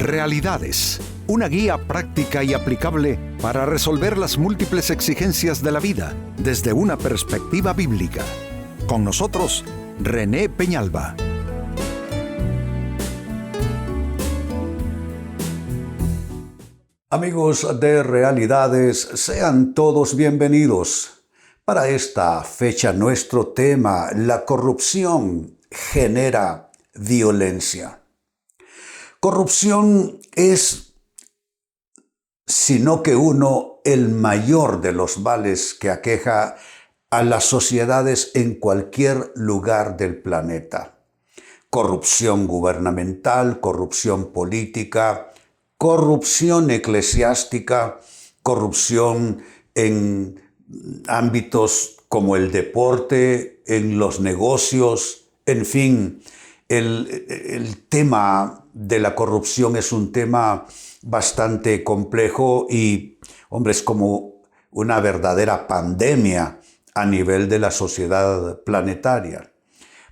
Realidades, una guía práctica y aplicable para resolver las múltiples exigencias de la vida desde una perspectiva bíblica. Con nosotros, René Peñalba. Amigos de Realidades, sean todos bienvenidos. Para esta fecha, nuestro tema, la corrupción genera violencia. Corrupción es, sino que el mayor de los males que aqueja a las sociedades en cualquier lugar del planeta. Corrupción gubernamental, corrupción política, corrupción eclesiástica, corrupción en ámbitos como el deporte, en los negocios, en fin. El tema de la corrupción es un tema bastante complejo y, es como una verdadera pandemia a nivel de la sociedad planetaria.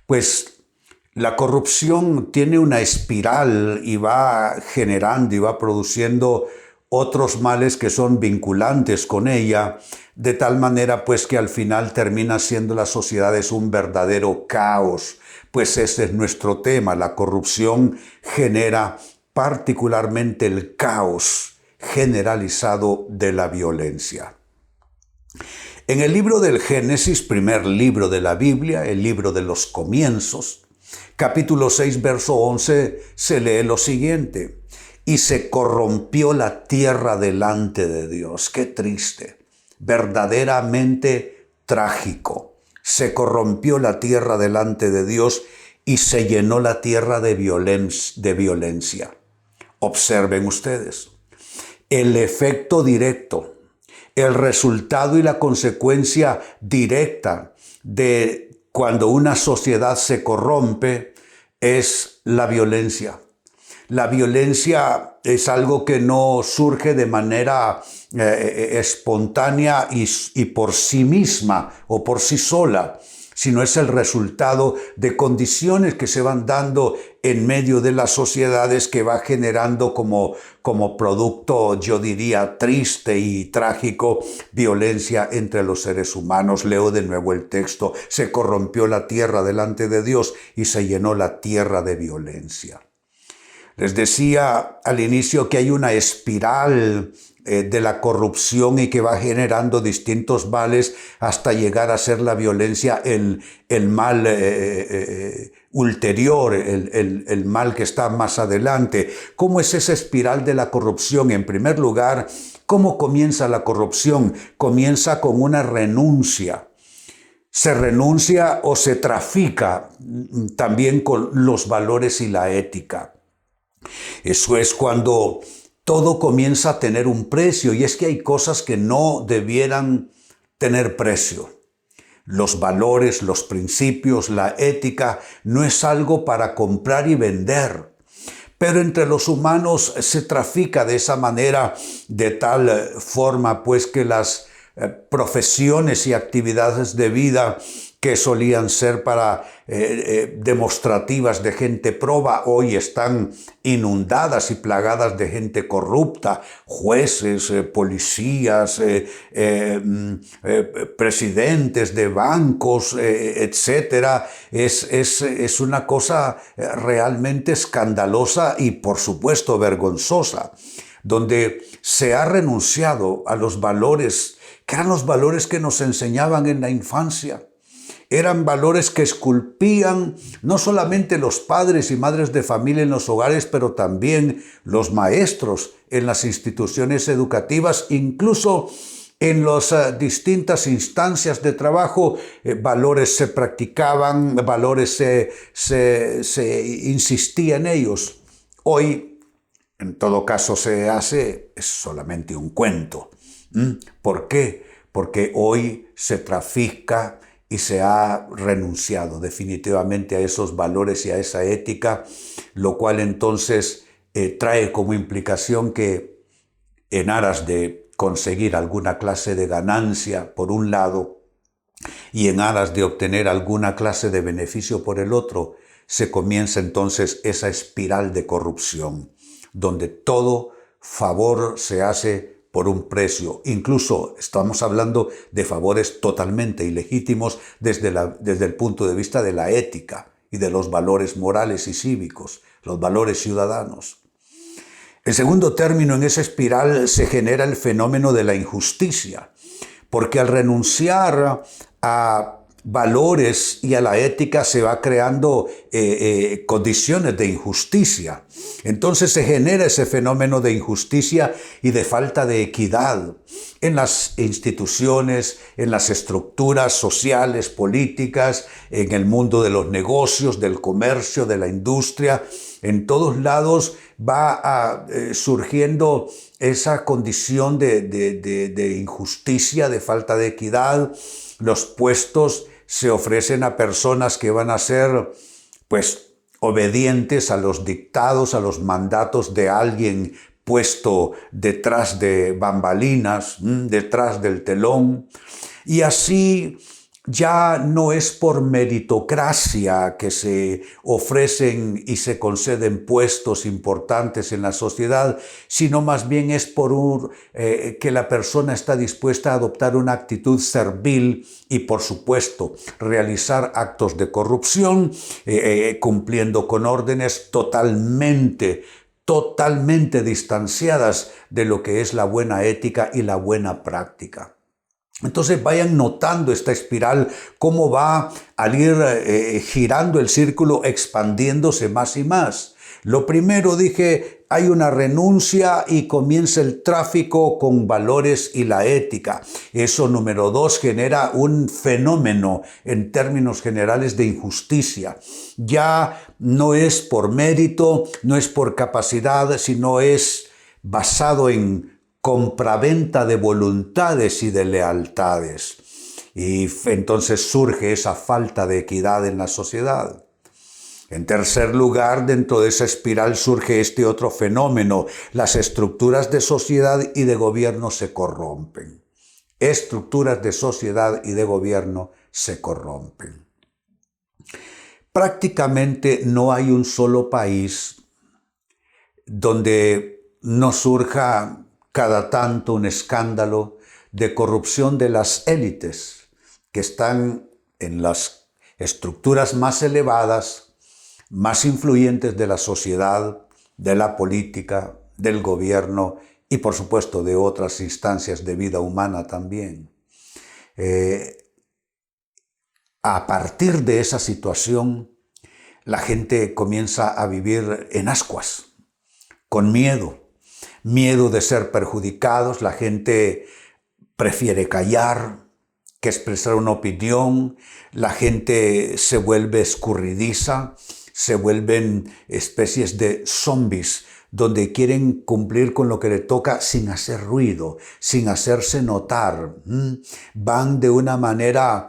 Pues la corrupción tiene una espiral y va generando y va produciendo otros males que son vinculantes con ella, de tal manera pues que al final termina siendo las sociedades un verdadero caos. Pues ese es nuestro tema, la corrupción genera particularmente el caos generalizado de la violencia. En el libro del Génesis, primer libro de la Biblia, el libro de los comienzos, capítulo 6, verso 11, se lee lo siguiente: y se corrompió la tierra delante de Dios. Qué triste, verdaderamente trágico. Se corrompió la tierra delante de Dios y se llenó la tierra de violencia. Observen ustedes, el efecto directo, el resultado y la consecuencia directa de cuando una sociedad se corrompe es la violencia. La violencia es algo que no surge de manera espontánea y por sí misma o por sí sola, sino es el resultado de condiciones que se van dando en medio de las sociedades, que va generando como producto, yo diría, triste y trágico, violencia entre los seres humanos. Leo de nuevo el texto: se corrompió la tierra delante de Dios y se llenó la tierra de violencia. Les decía al inicio que hay una espiral de la corrupción y que va generando distintos males hasta llegar a ser la violencia el mal ulterior, el mal que está más adelante. ¿Cómo es esa espiral de la corrupción? En primer lugar, ¿cómo comienza la corrupción? Comienza con una renuncia. Se renuncia o se trafica también con los valores y la ética. Eso es cuando todo comienza a tener un precio, y es que hay cosas que no debieran tener precio. Los valores, los principios, la ética no es algo para comprar y vender. Pero entre los humanos se trafica de esa manera, de tal forma pues que las profesiones y actividades de vida que solían ser para demostrativas de gente proba, hoy están inundadas y plagadas de gente corrupta, jueces, policías, presidentes de bancos, etcétera. Es una cosa realmente escandalosa y, por supuesto, vergonzosa, donde se ha renunciado a los valores que eran los valores que nos enseñaban en la infancia. Eran valores que esculpían no solamente los padres y madres de familia en los hogares, pero también los maestros en las instituciones educativas, incluso en las distintas instancias de trabajo. Valores se practicaban, valores se insistía en ellos. Hoy, en todo caso, es solamente un cuento. ¿Por qué? Porque hoy se trafica y se ha renunciado definitivamente a esos valores y a esa ética, lo cual entonces trae como implicación que, en aras de conseguir alguna clase de ganancia por un lado y en aras de obtener alguna clase de beneficio por el otro, se comienza entonces esa espiral de corrupción, donde todo favor se hace por un precio. Incluso estamos hablando de favores totalmente ilegítimos desde el punto de vista de la ética y de los valores morales y cívicos, los valores ciudadanos. En segundo término, en esa espiral se genera el fenómeno de la injusticia, porque al renunciar a valores y a la ética se va creando condiciones de injusticia. Entonces se genera ese fenómeno de injusticia y de falta de equidad en las instituciones, en las estructuras sociales, políticas, en el mundo de los negocios, del comercio, de la industria. En todos lados va surgiendo esa condición de injusticia, de falta de equidad. Los puestos se ofrecen a personas que van a ser, pues, obedientes a los dictados, a los mandatos de alguien puesto detrás de bambalinas, detrás del telón. Y así ya no es por meritocracia que se ofrecen y se conceden puestos importantes en la sociedad, sino más bien es por que la persona está dispuesta a adoptar una actitud servil y, por supuesto, realizar actos de corrupción, cumpliendo con órdenes totalmente distanciadas de lo que es la buena ética y la buena práctica. Entonces vayan notando esta espiral, cómo va al ir girando el círculo, expandiéndose más y más. Lo primero dije, hay una renuncia y comienza el tráfico con valores y la ética. Eso, número dos, genera un fenómeno en términos generales de injusticia. Ya no es por mérito, no es por capacidad, sino es basado en compraventa de voluntades y de lealtades. Y entonces surge esa falta de equidad en la sociedad. En tercer lugar, dentro de esa espiral surge este otro fenómeno. Las estructuras de sociedad y de gobierno se corrompen. Estructuras de sociedad y de gobierno se corrompen. Prácticamente no hay un solo país donde no surja cada tanto un escándalo de corrupción de las élites que están en las estructuras más elevadas, más influyentes de la sociedad, de la política, del gobierno y, por supuesto, de otras instancias de vida humana también. A partir de esa situación, la gente comienza a vivir en ascuas, con miedo de ser perjudicados. La gente prefiere callar que expresar una opinión. La gente se vuelve escurridiza, se vuelven especies de zombies, donde quieren cumplir con lo que le toca sin hacer ruido, sin hacerse notar. Van de una manera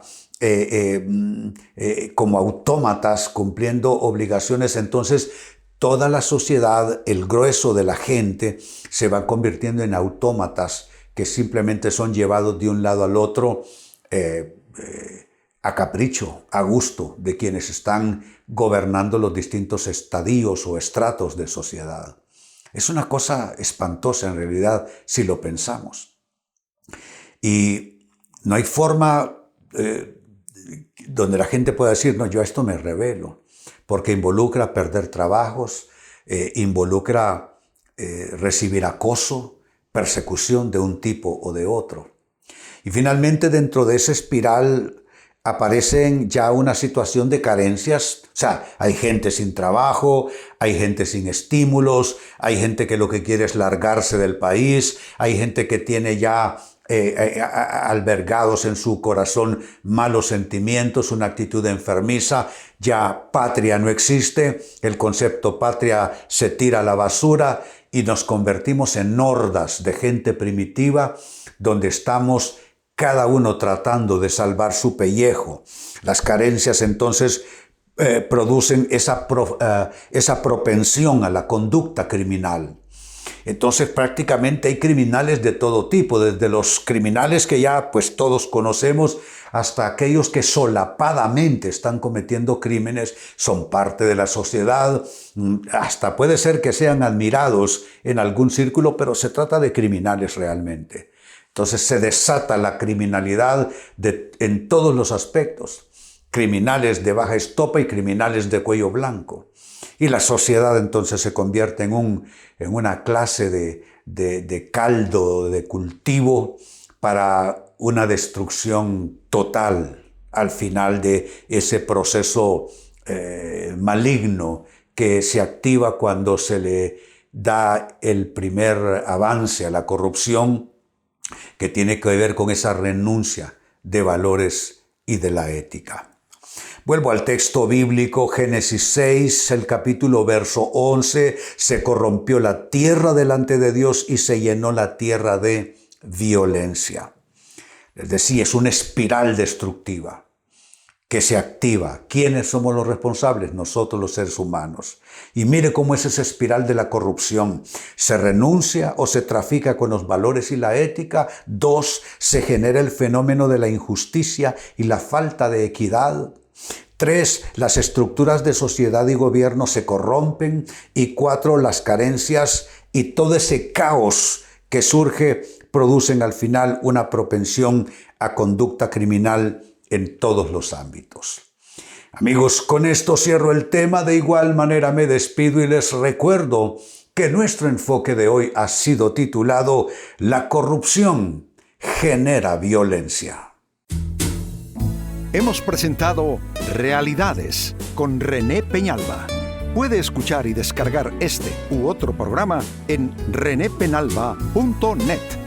como autómatas cumpliendo obligaciones. Entonces toda la sociedad, el grueso de la gente, se va convirtiendo en autómatas que simplemente son llevados de un lado al otro a capricho, a gusto de quienes están gobernando los distintos estadios o estratos de sociedad. Es una cosa espantosa en realidad si lo pensamos. Y no hay forma donde la gente pueda decir, no, yo a esto me rebelo, porque involucra perder trabajos, involucra recibir acoso, persecución de un tipo o de otro. Y finalmente, dentro de esa espiral aparecen ya una situación de carencias. O sea, hay gente sin trabajo, hay gente sin estímulos, hay gente que lo que quiere es largarse del país, hay gente que tiene ya albergados en su corazón malos sentimientos, una actitud enfermiza. Ya patria no existe, el concepto patria se tira a la basura y nos convertimos en hordas de gente primitiva donde estamos cada uno tratando de salvar su pellejo. Las carencias entonces producen esa propensión a la conducta criminal. Entonces prácticamente hay criminales de todo tipo, desde los criminales que ya pues todos conocemos hasta aquellos que solapadamente están cometiendo crímenes, son parte de la sociedad, hasta puede ser que sean admirados en algún círculo, pero se trata de criminales realmente. Entonces se desata la criminalidad en todos los aspectos, criminales de baja estopa y criminales de cuello blanco. Y la sociedad entonces se convierte en una clase de caldo, de cultivo para una destrucción total al final de ese proceso maligno que se activa cuando se le da el primer avance a la corrupción, que tiene que ver con esa renuncia de valores y de la ética. Vuelvo al texto bíblico, Génesis 6, el capítulo verso 11, se corrompió la tierra delante de Dios y se llenó la tierra de violencia. Es decir, es una espiral destructiva que se activa. ¿Quiénes somos los responsables? Nosotros, los seres humanos. Y mire cómo es esa espiral de la corrupción. Se renuncia o se trafica con los valores y la ética. 2, se genera el fenómeno de la injusticia y la falta de equidad. 3, las estructuras de sociedad y gobierno se corrompen. Y 4, las carencias y todo ese caos que surge producen al final una propensión a conducta criminal en todos los ámbitos. Amigos, con esto cierro el tema. De igual manera me despido y les recuerdo que nuestro enfoque de hoy ha sido titulado La corrupción genera violencia. Hemos presentado Realidades con René Peñalba. Puede escuchar y descargar este u otro programa en renépenalba.net.